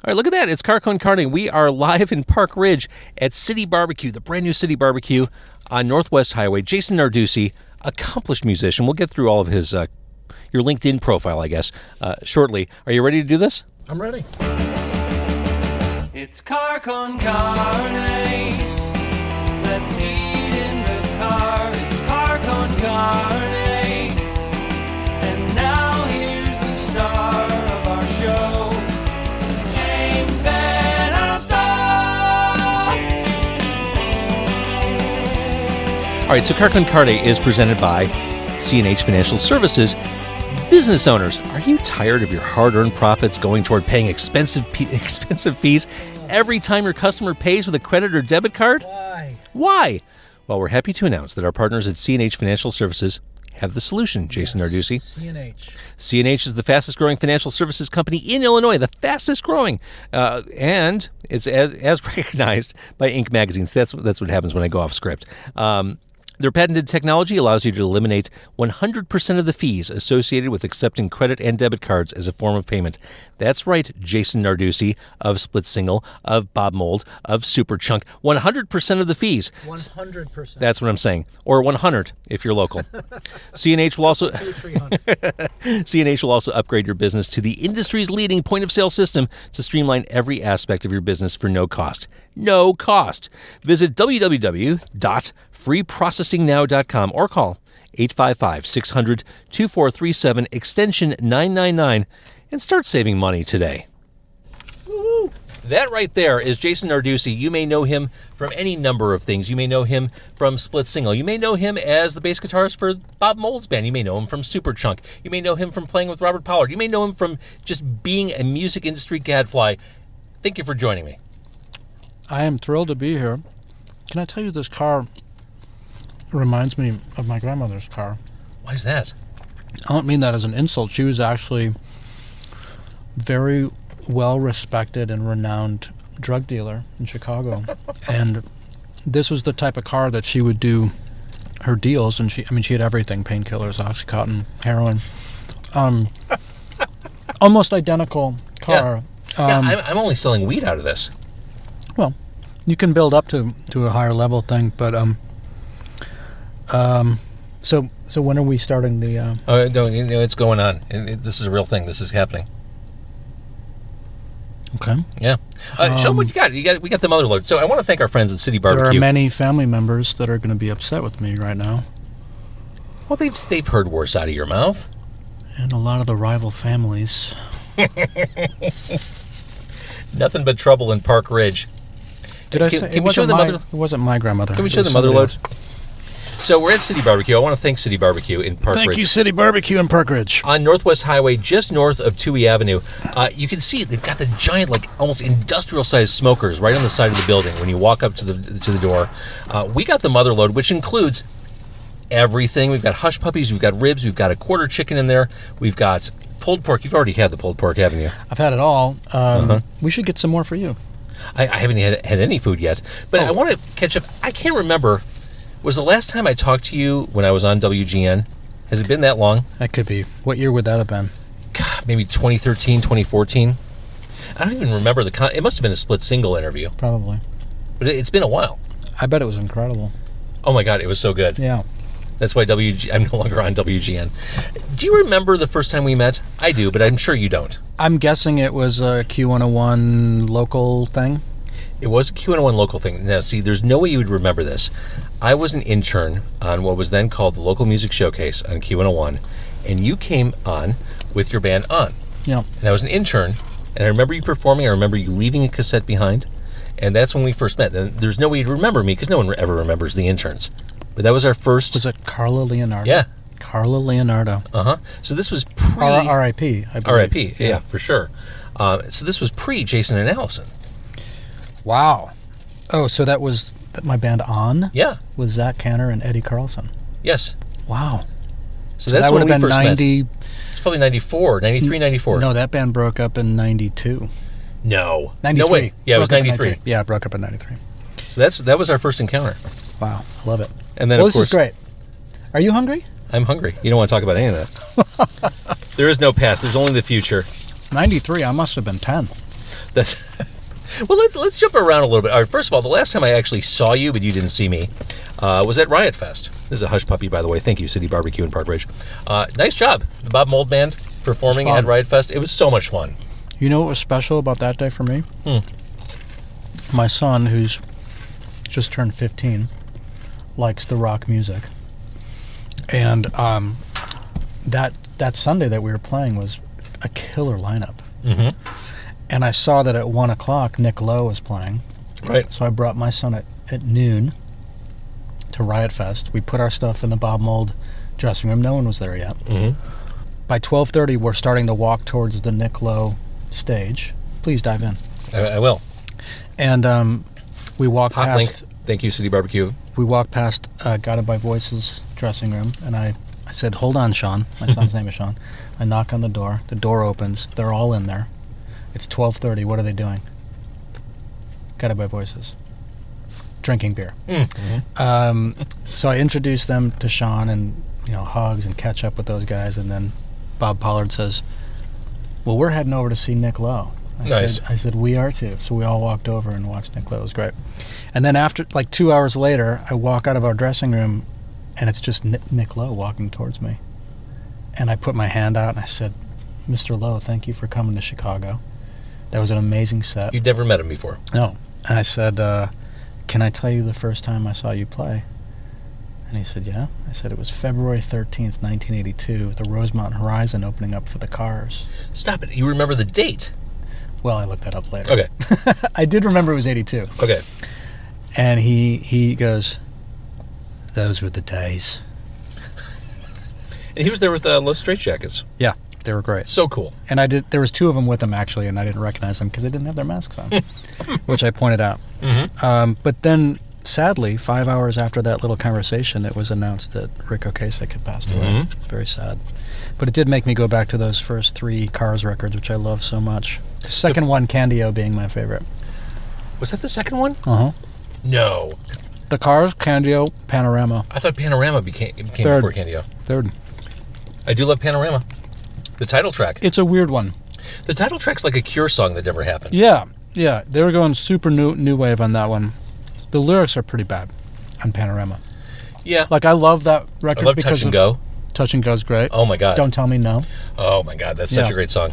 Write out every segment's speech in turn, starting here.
All right, look at that. It's Car Con Carne. We are live in Park Ridge at City Barbeque, the brand new City Barbeque on Northwest Highway. Jason Narducy, accomplished musician. We'll get through all of his, your LinkedIn profile, I guess, shortly. Are you ready to do this? I'm ready. It's Car Con Carne. Let's eat in the car. It's Car Con Carne. And now here's the star of our show, James Van Alstyne. All right, so Car Con Carne is presented by C&H Financial Services. Business owners, are you tired of your hard-earned profits going toward paying expensive fees every time your customer pays with a credit or debit card? Why? Well, we're happy to announce that our partners at C&H Financial Services have the solution, Jason Narducy. C&H. C&H is the fastest-growing financial services company in Illinois, the fastest-growing, and it's as recognized by Inc. magazines. That's what happens when I go off script. Their patented technology allows you to eliminate 100% of the fees associated with accepting credit and debit cards as a form of payment. That's right, Jason Narducy of Split Single, of Bob Mould, of Superchunk. 100% of the fees. 100%. That's what I'm saying. Or 100 if you're local. C&H will also C&H will also upgrade your business to the industry's leading point-of-sale system to streamline every aspect of your business for no cost. No cost. Visit www.freeprocessingnow.com or call 855-600-2437 extension 999 and start saving money today. Woo-hoo. That right there is Jason Narducy. You may know him from any number of things. You may know him from Split Single. You may know him as the bass guitarist for Bob Mould's band. You may know him from Superchunk. You may know him from playing with Robert Pollard. You may know him from just being a music industry gadfly. Thank you for joining me. I am thrilled to be here. Can I tell you, this car reminds me of my grandmother's car. Why is that? I don't mean that as an insult. She was actually very well-respected and renowned drug dealer in Chicago. And this was the type of car that she would do her deals, and she had everything: painkillers, Oxycontin, heroin. Almost identical car. Yeah, I'm only selling weed out of this. Well, you can build up to a higher level thing, but so when are we starting the? Oh no, it's going on. This is a real thing. This is happening. Okay. Yeah. Show them what you got. We got the MOTHERLOAD. So I want to thank our friends at City Barbeque. There are many family members that are going to be upset with me right now. Well, they've heard worse out of your mouth. And a lot of the rival families. Nothing but trouble in Park Ridge. Did I say it wasn't my grandmother? Can we show the MOTHERLOAD? So we're at City Barbeque. I want to thank City Barbeque in Park Ridge. Thank you, City Barbeque in Park Ridge. On Northwest Highway, just north of Pkwy Avenue. You can see they've got the giant, almost industrial-sized smokers right on the side of the building when you walk up to the door. We got the MOTHERLOAD, which includes everything. We've got hush puppies, we've got ribs, we've got a quarter chicken in there, we've got pulled pork. You've already had the pulled pork, haven't you? I've had it all. We should get some more for you. I haven't had any food yet, but I want to catch up. I can't remember. Was the last time I talked to you when I was on WGN? Has it been that long? That could be. What year would that have been? God, maybe 2013, 2014. I don't even remember it must have been a Split Single interview. Probably. But it's been a while. I bet it was incredible. Oh my God, it was so good. Yeah. That's why I'm no longer on WGN. Do you remember the first time we met? I do, but I'm sure you don't. I'm guessing it was a Q101 local thing. It was a Q101 local thing. Now, see, there's no way you would remember this. I was an intern on what was then called the Local Music Showcase on Q101, and you came on with your band On. Yeah. And I was an intern, and I remember you performing. I remember you leaving a cassette behind, and that's when we first met. And there's no way you'd remember me because no one ever remembers the interns. But that was our first... Was it Carla Leonardo? Yeah. Carla Leonardo. Uh-huh. So this was pre... R.I.P. R.I.P. Yeah, for sure. So this was pre-Jason and Alison. Wow. Oh, so that was my band On? Yeah. Was Zach Canner and Eddie Carlson? Yes. Wow. So that's that when we been first 90... met. It's probably 94, 93, 94. No, that band broke up in 92. No. 93. No way. Yeah, it was 93. Yeah, it broke up in 93. So that was our first encounter. Wow. I love it. And then, well, of course... this is great. Are you hungry? I'm hungry. You don't want to talk about any of that. There is no past. There's only the future. 93. I must have been 10. That's well. Let's jump around a little bit. All right, first of all, the last time I actually saw you, but you didn't see me, was at Riot Fest. This is a hush puppy, by the way. Thank you, City Barbeque in Park Ridge. Nice job, the Bob Mould Band performing at Riot Fest. It was so much fun. You know what was special about that day for me? My son, who's just turned 15, likes the rock music. And that Sunday that we were playing was a killer lineup. And I saw that at 1 o'clock, Nick Lowe was playing. Right. So I brought my son at noon to Riot Fest. We put our stuff in the Bob Mould dressing room. No one was there yet. By 12:30, we're starting to walk towards the Nick Lowe stage. Please dive in. I will. And we walked Hot past... link. Thank you, City Barbecue. We walked past Guided by Voices dressing room, and I said, hold on, Sean. My son's name is Sean. I knock on the door opens, they're all in there. It's 12:30, what are they doing? Guided by Voices. Drinking beer. So I introduced them to Sean, and hugs and catch up with those guys, and then Bob Pollard says, well, we're heading over to see Nick Lowe. I said, we are too. So we all walked over and watched Nick Lowe. It was great. And then after, 2 hours later, I walk out of our dressing room, and it's just Nick Lowe walking towards me. And I put my hand out, and I said, Mr. Lowe, thank you for coming to Chicago. That was an amazing set. You'd never met him before. No. And I said, can I tell you the first time I saw you play? And he said, yeah. I said, it was February 13th, 1982, the Rosemont Horizon opening up for the Cars. Stop it. You remember the date? Well, I looked that up later. Okay. I did remember it was 82. Okay. And he goes, those were the days. And he was there with Los Straitjackets. Yeah, they were great. So cool. And there was two of them with them, actually, and I didn't recognize them because they didn't have their masks on, which I pointed out. But then, sadly, 5 hours after that little conversation, it was announced that Rick Ocasek had passed away. Very sad. But it did make me go back to those first 3 Cars records, which I love so much. The second one, Candio, being my favorite. Was that the second one? Uh-huh. No. The Cars, Candio, Panorama. I thought Panorama became Third. before Candio. Third. I do love Panorama. The title track. It's a weird one. The title track's like a Cure song that never happened. Yeah. They were going super new wave on that one. The lyrics are pretty bad on Panorama. Yeah. I love that record. I love because Touch and Go. Touch and Go's great. Oh my God. Don't Tell Me No. Oh my God, that's such a great song.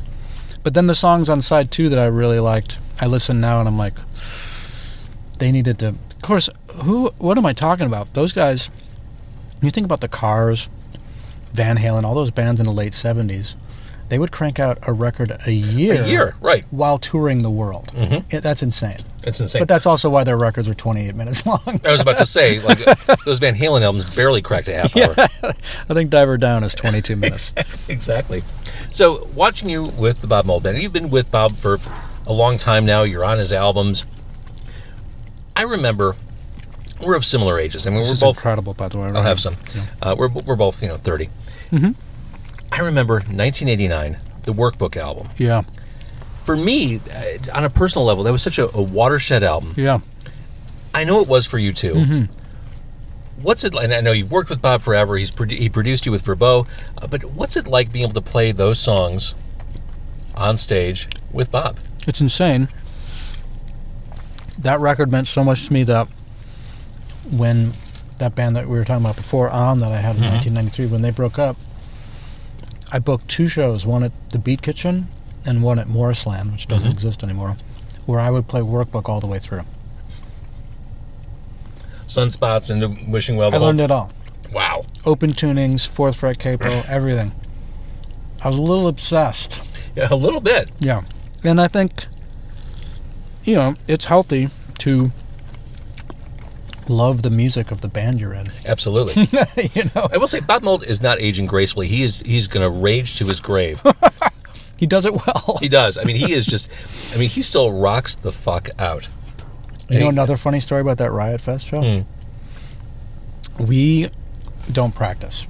But then the songs on side 2 that I really liked, I listen now and I'm like, they needed to... Of course, what am I talking about? Those guys, you think about the Cars, Van Halen, all those bands in the late 70s, they would crank out a record a year. A year, right. While touring the world. That's insane. It's insane. But that's also why their records are 28 minutes long. I was about to say, those Van Halen albums barely cracked a half hour. I think Diver Down is 22 minutes. Exactly. So, watching you with the Bob Mould Band, you've been with Bob for a long time now. You're on his albums. I remember, we're of similar ages. I mean, This we're is both incredible, by the way. I'll have some. Yeah. We're both 30. I remember 1989, the Workbook album. Yeah. For me, on a personal level, that was such a watershed album. Yeah. I know it was for you too. What's it like? And I know you've worked with Bob forever. He produced you with Verbow. But what's it like being able to play those songs on stage with Bob? It's insane. That record meant so much to me that when that band that we were talking about before, that I had in 1993, when they broke up, I booked 2 shows, one at the Beat Kitchen and one at Morrisland, which doesn't exist anymore, where I would play Workbook all the way through. Sunspots and Wishing Well. I learned it all. Wow. Open tunings, 4th fret capo, everything. I was a little obsessed. Yeah, a little bit. Yeah. And I think, it's healthy to love the music of the band you're in. Absolutely. I will say, Bob Mould is not aging gracefully. He's going to rage to his grave. He does it well. He does. I mean, he still rocks the fuck out. You know another funny story about that Riot Fest show? We don't practice.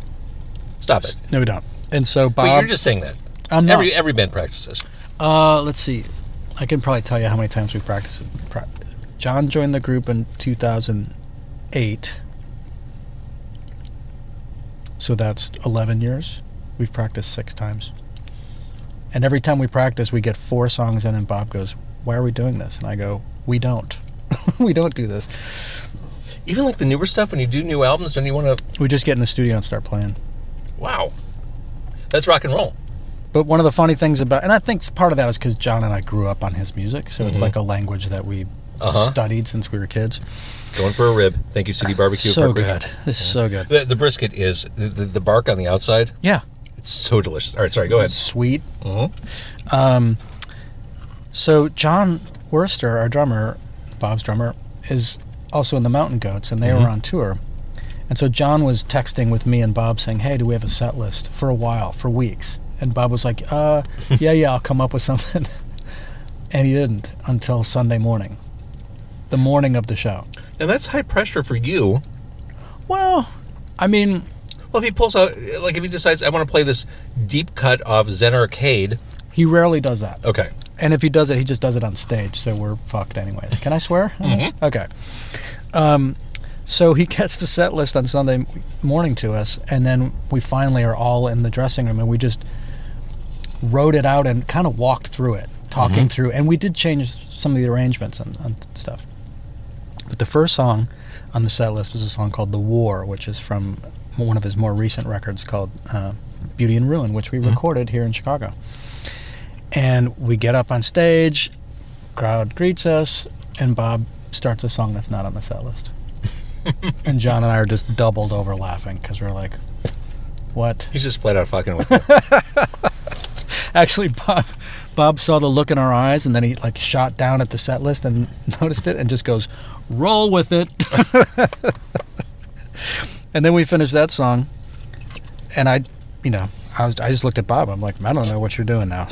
Stop it. No, we don't. And so Bob... Wait, you're just saying that. I'm not. Every band practices. Let's see. I can probably tell you how many times we practiced it. John joined the group in 2008. So that's 11 years. We've practiced 6 times. And every time we practice, we get 4 songs in, and Bob goes, why are we doing this? And I go, we don't. We don't do this. Even like the newer stuff, when you do new albums, don't you want to... We just get in the studio and start playing. Wow. That's rock and roll. But one of the funny things about, and I think part of that is because John and I grew up on his music, so it's like a language that we studied since we were kids. Going for a rib. Thank you, City Barbeque. So good. This is so good. The brisket is, the bark on the outside, Yeah. it's so delicious. All right, sorry, go ahead. Sweet. Mm-hmm. So John Worster, our drummer, Bob's drummer, is also in the Mountain Goats, and they were on tour. And so John was texting with me and Bob saying, hey, do we have a set list? For a while, for weeks. And Bob was like, yeah, I'll come up with something. And he didn't until Sunday morning, the morning of the show. Now, that's high pressure for you. Well, I mean... Well, if he pulls out, like if he decides, I want to play this deep cut of Zen Arcade. He rarely does that. Okay. And if he does it, he just does it on stage, so we're fucked anyways. Can I swear? Okay. So he gets the set list on Sunday morning to us, and then we finally are all in the dressing room, and we just wrote it out and kind of walked through it, talking through, and we did change some of the arrangements and stuff. But the first song on the set list was a song called The War, which is from one of his more recent records called Beauty and Ruin, which we recorded here in Chicago. And we get up on stage, crowd greets us, and Bob starts a song that's not on the set list. And John and I are just doubled over laughing because we're like, what? He's just flat out fucking with you. Actually, Bob saw the look in our eyes, and then he like shot down at the set list and noticed it and just goes, roll with it. And then we finished that song, and I just looked at Bob. I'm like, I don't know what you're doing now.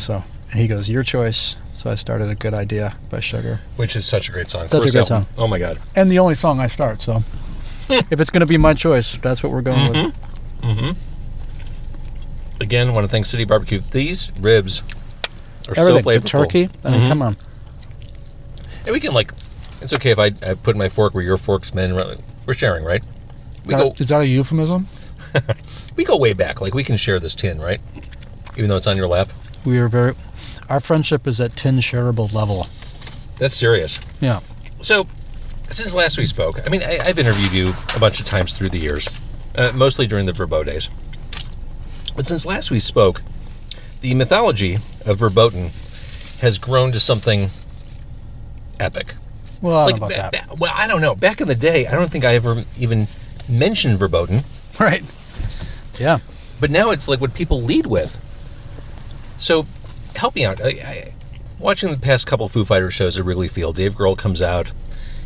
And he goes, your choice. So I started A Good Idea by Sugar. Which is such a great song. Such First a great album. song. Oh my God. And the only song I start, so if it's going to be my choice, that's what we're going with. Again, I want to thank City Barbeque. These ribs are Everything. so flavorful. The turkey, I mean, come on. And we can it's okay if I put my fork where your fork's been. We're sharing, right? Is that a euphemism? We go way back. Like, we can share this tin, right? Even though it's on your lap. Our friendship is at tin shareable level. That's serious. Yeah. So, since last we spoke, I mean, I've interviewed you a bunch of times through the years, mostly during the Verbow days. But since last we spoke, the mythology of Verboten has grown to something epic. Well, I don't know about that. Well, I don't know. Back in the day, I don't think I ever even mentioned Verboten. Right. Yeah. But now it's like what people lead with. So, help me out. Watching the past couple Foo Fighters shows at Wrigley Field, Dave Grohl comes out.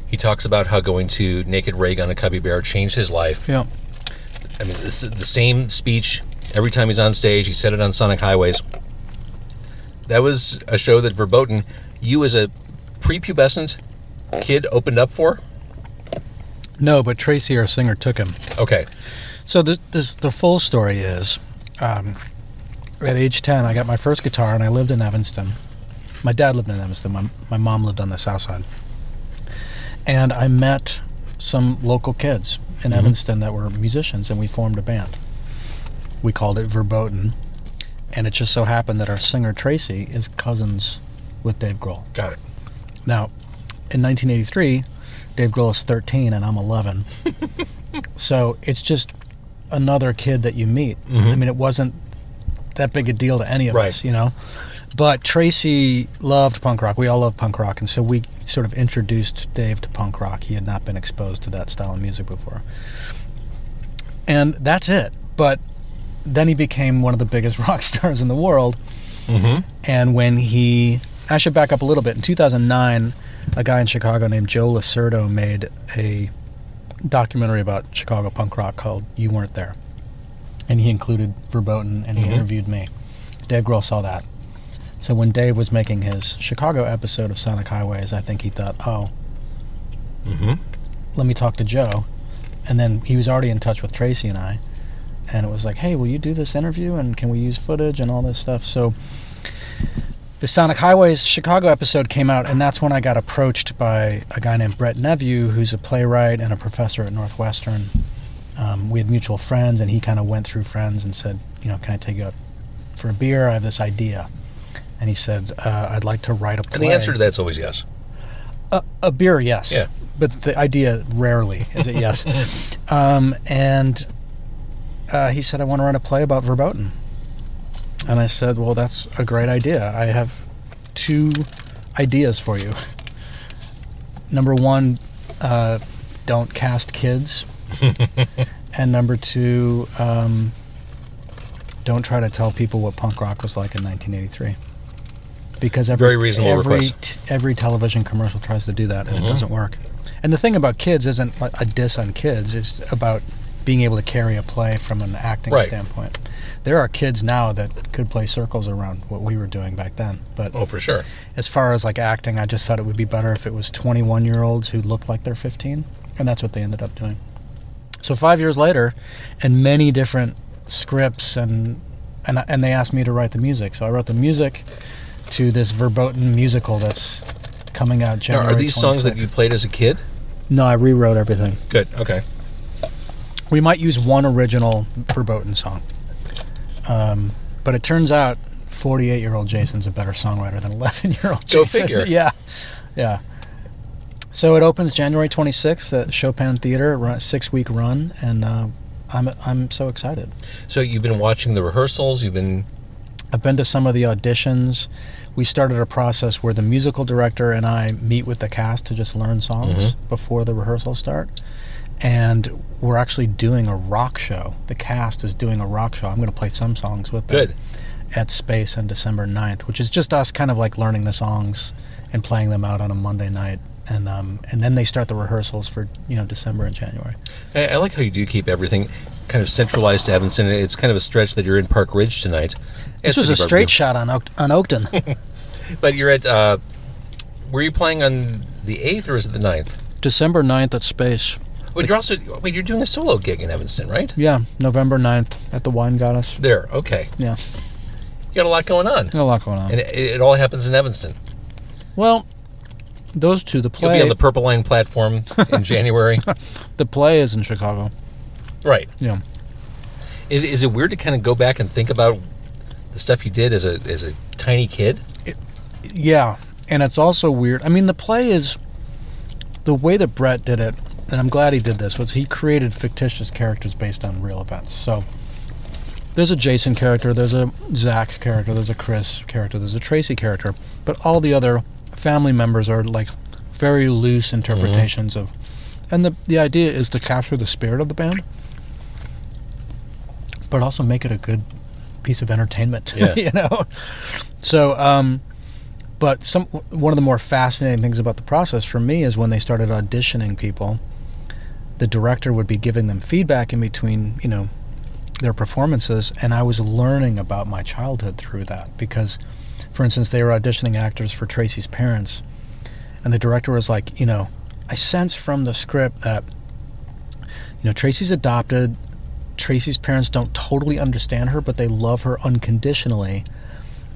He talks about how going to Naked Ray on a Cubby Bear changed his life. Yeah. I mean, this is the same speech every time he's on stage. He said it on Sonic Highways. That was a show that Verboten, you as a prepubescent kid, opened up for? No, but Tracy, our singer, took him. Okay. So the full story is, at age 10, I got my first guitar, and I lived in Evanston. My dad lived in Evanston. My mom lived on the south side. And I met some local kids in Evanston that were musicians, and we formed a band. We called it Verboten, and it just so happened that our singer, Tracy, is cousins with Dave Grohl. Got it. Now, in 1983, Dave Grohl is 13 and I'm 11. So it's just another kid that you meet. I mean, it wasn't that big a deal to any of us, you know? But Tracy loved punk rock. We all love punk rock. And so we sort of introduced Dave to punk rock. He had not been exposed to that style of music before. And that's it. But then he became one of the biggest rock stars in the world. And when I should back up a little bit. In 2009, a guy in Chicago named Joe Lacerdo made a documentary about Chicago punk rock called You Weren't There. And he included Verboten, and he interviewed me. Dave Grohl saw that. So when Dave was making his Chicago episode of Sonic Highways, I think he thought, let me talk to Joe. And then he was already in touch with Tracy and I. And it was like, hey, will you do this interview? And can we use footage and all this stuff? So the Sonic Highways Chicago episode came out, and that's when I got approached by a guy named Brett Neveu, who's a playwright and a professor at Northwestern. We had mutual friends, and he kind of went through friends and said, can I take you out for a beer? I have this idea. And he said, I'd like to write a play. And the answer to that's always yes. A beer, yes. Yeah. But the idea rarely is it yes. He said, I want to write a play about Verboten. And I said, well, that's a great idea. I have 2 ideas for you. Number 1, don't cast kids. And number 2, don't try to tell people what punk rock was like in 1983. Because Very reasonable request. Every television commercial tries to do that, and it doesn't work. And the thing about kids isn't a diss on kids. It's about being able to carry a play from an acting standpoint. There are kids now that could play circles around what we were doing back then. But Oh, for sure. as far as like acting, I just thought it would be better if it was 21-year-olds who looked like they're 15, and that's what they ended up doing. So 5 years later, and many different scripts, and they asked me to write the music. So I wrote the music to this Verboten musical that's coming out January 26th. Now, are these songs that you played as a kid? No, I rewrote everything. Good. Okay. We might use one original Verboten song. But it turns out 48-year-old Jason's a better songwriter than 11-year-old Jason. Go figure. Yeah. So it opens January 26th at Chopin Theater, a 6-week run, and I'm so excited. So you've been watching the rehearsals, I've been to some of the auditions. We started a process where the musical director and I meet with the cast to just learn songs before the rehearsals start. And we're actually doing a rock show. The cast is doing a rock show. I'm going to play some songs with them at Space on December 9th, which is just us kind of like learning the songs and playing them out on a Monday night. And then they start the rehearsals for December and January. I like how you do keep everything kind of centralized to Evanston. It's kind of a stretch that you're in Park Ridge tonight. This was a straight shot on Oakton. But you're at, were you playing on the 8th or is it the 9th? December 9th at Space. But you're doing a solo gig in Evanston, right? Yeah, November 9th at the Wine Goddess. There, okay. Yeah. You got a lot going on. A lot going on. And it all happens in Evanston. Well, those two, the play... You'll be on the Purple Line platform in January. The play is in Chicago. Right. Yeah. Is it weird to kind of go back and think about the stuff you did as a tiny kid? Yeah, and it's also weird. I mean, the play is... The way that Brett did it, and I'm glad he did this, was he created fictitious characters based on real events. So there's a Jason character, there's a Zach character, there's a Chris character, there's a Tracy character, but all the other family members are like very loose interpretations of... And the idea is to capture the spirit of the band, but also make it a good piece of entertainment, So, but one of the more fascinating things about the process for me is when they started auditioning people, the director would be giving them feedback in between, their performances, and I was learning about my childhood through that. Because, for instance, they were auditioning actors for Tracy's parents, and the director was like, I sense from the script that, Tracy's adopted, Tracy's parents don't totally understand her, but they love her unconditionally,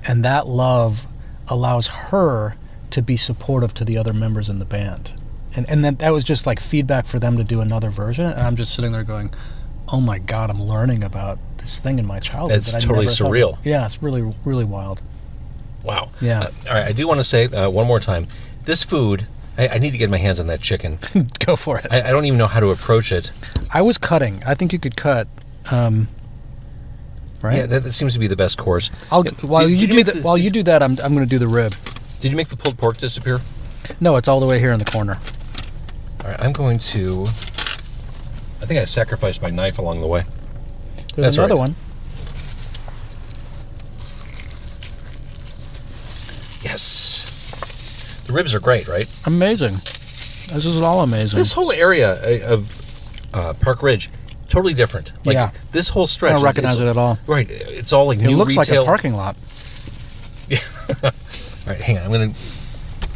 and that love allows her to be supportive to the other members in the band. And that was just like feedback for them to do another version, and I'm just sitting there going, oh my God, I'm learning about this thing in my childhood. That's totally surreal. Yeah, it's really, really wild. Wow. Yeah. All right, I do want to say one more time, this food, I need to get my hands on that chicken. Go for it. I don't even know how to approach it. I was cutting. I think you could cut, right? Yeah, that seems to be the best course. While you do that, I'm going to do the rib. Did you make the pulled pork disappear? No, it's all the way here in the corner. All right, I'm going to... I think I sacrificed my knife along the way. There's another one. Yes. The ribs are great, right? Amazing. This is all amazing. This whole area of Park Ridge, totally different. Like, this whole stretch. I don't recognize it at all. Right. It's all like new retail. It looks like a parking lot. Yeah. All right, hang on. I'm going to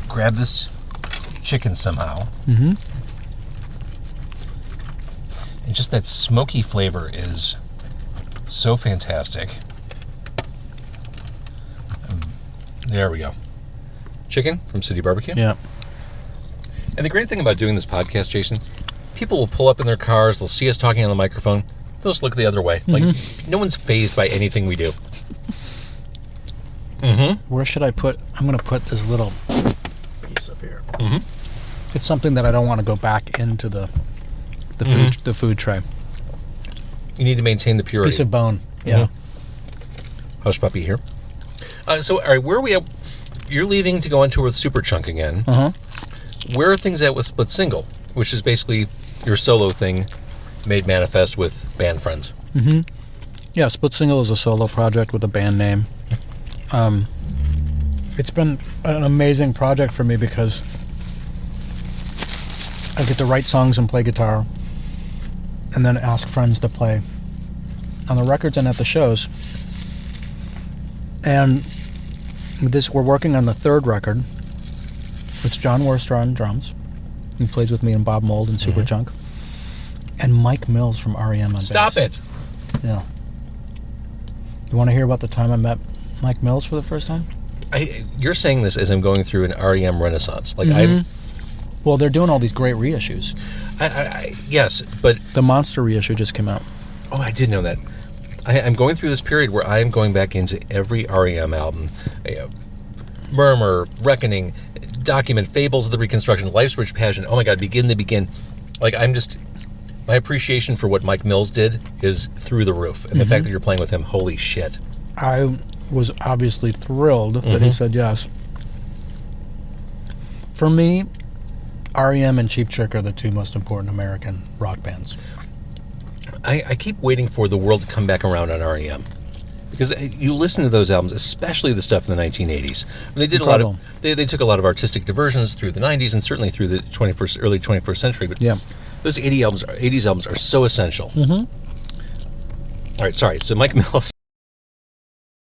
grab this chicken somehow. Mm-hmm. And just that smoky flavor is so fantastic. There we go. Chicken from City Barbeque. Yeah. And the great thing about doing this podcast, Jason, people will pull up in their cars, they'll see us talking on the microphone, they'll just look the other way. Like, no one's fazed by anything we do. Where should I put? I'm going to put this little piece up here. It's something that I don't want to go back into the food tray. You need to maintain the purity. Piece of bone. Yeah. Hush puppy here. So, all right, where are we at? You're leaving to go on tour with Superchunk again. Where are things at with Split Single, which is basically your solo thing made manifest with band friends? Yeah, Split Single is a solo project with a band name. It's been an amazing project for me because I get to write songs and play guitar and then ask friends to play on the records and at the shows. And we're working on the third record. It's John Worster on drums. He plays with me and Bob Mould and Superchunk. And Mike Mills from REM on bass. Stop it! Yeah. You want to hear about the time I met Mike Mills for the first time? You're saying this as I'm going through an REM renaissance. Like Well, they're doing all these great reissues. Yes, but The Monster reissue just came out. oh, I did know that. I'm going through this period where I am going back into every REM album. Murmur, Reckoning, Document, Fables of the Reconstruction, Life's Rich Passion. Oh my God, Begin the Begin. Like, my appreciation for what Mike Mills did is through the roof. And the fact that you're playing with him, holy shit. I was obviously thrilled that he said yes. For me, REM and Cheap Trick are the two most important American rock bands. I keep waiting for the world to come back around on REM. Because you listen to those albums, especially the stuff in the 1980s. They did Incredible. they took a lot of artistic diversions through the 90s and certainly through the early 21st century. But those 80s albums are so essential. All right, sorry. So Mike Mills.